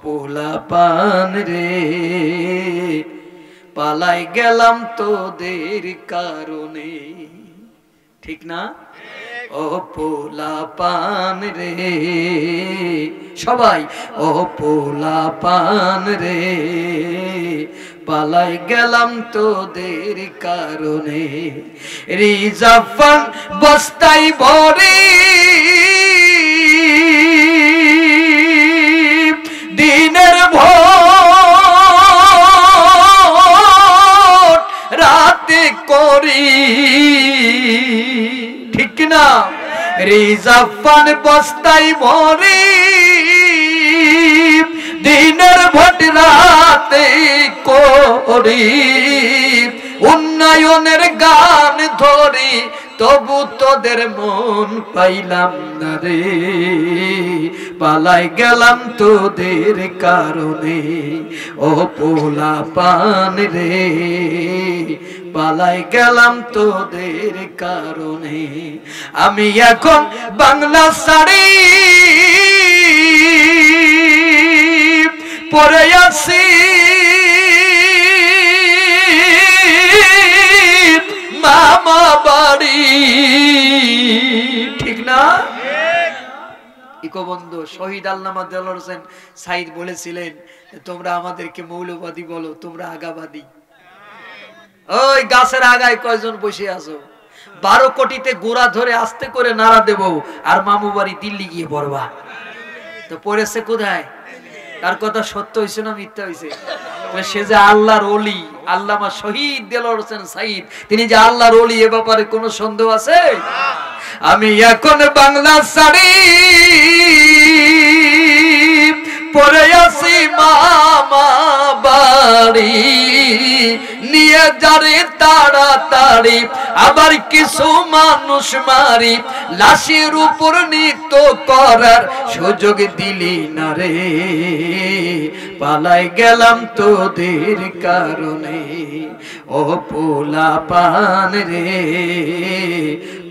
পোলা পান রে পালাই গেলাম তোদের কারণে। ঠিক না? ও পোলা পান রে সবাই, ও পোলা পান রে পালাই গেলাম তোদের কারণে। রিজাফান বস্তাই ভরে দিনের ভোট রাতে করি। ঠিক না? রিজাফান বস্তাই ভরে দিনের ভোট রাতে করি। উন্নয়নের গান ধরি তবু তোদের মন পাইলাম না রে পালাই গেলাম তোদের কারণে। ও পোলা পান রে পালাই গেলাম তোদের কারণে। আমি এখন বাংলা শাড়ি পরে আছি মামা বাড়ি। ঠিক না? ইকোবন্ধু শহীদ আল্লামা দেলোয়ার হোসেন সাইদ বলেছিলেন, তোমরা আমাদেরকে মৌলবাদী বলো, তোমরা আগাবাদী। ওই গাছের আগায় কয়জন বসে আছো? 12 কোটিতে গোড়া ধরে আস্তে করে নাড়া দেব, আর মামু বাড়ি দিল্লি গিয়ে পড়বা। তো পড়েছে কোথায়? তার কথা সত্য হয়েছে না মিথ্যা হয়েছে? সে যে আল্লাহর ওলি, আল্লামা শহীদ দেলোয়ার হোসেন সাইদ, তিনি যে আল্লাহর ওলি, এ ব্যাপারে কোনো সন্দেহ আছে? আমি এখন বাংলা শাড়ি পরে আসি মামা বাড়ি নিয়ে যারে তাড়াতাড়ি, আবার কিছু মানুষ মারি লাশের উপর নৃত্য করার সুযোগ দিলি না রে পালাই গেলাম তোদের কারণে। ও পোলা পান রে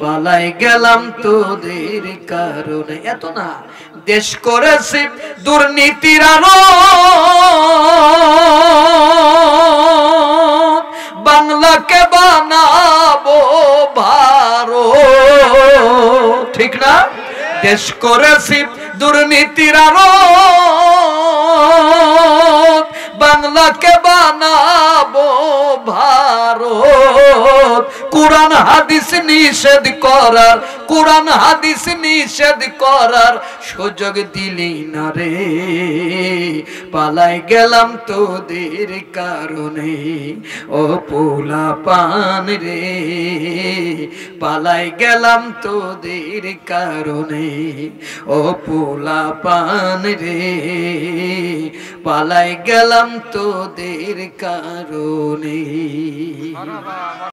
পালাই গেলাম তোদের কারণে। এত না, দেশ করেছে দুর্নীতির আলো, বাংলাকে বানাবো ভারত। ঠিক না? দেশ করেছি দুর্নীতির আলো, বাংলাকে বানাবো ভারত। কুরআন হাদিস নিষেধ করার, কুরআন হাদিস নিষেধ করার সুযোগ দিলি না রে পালাই গেলাম তোদের কারণে। ও পোলা পান রে পালাই গেলাম তোদের কারণে। ও পোলা পান রে পালাই গেলাম তোদের কারণে।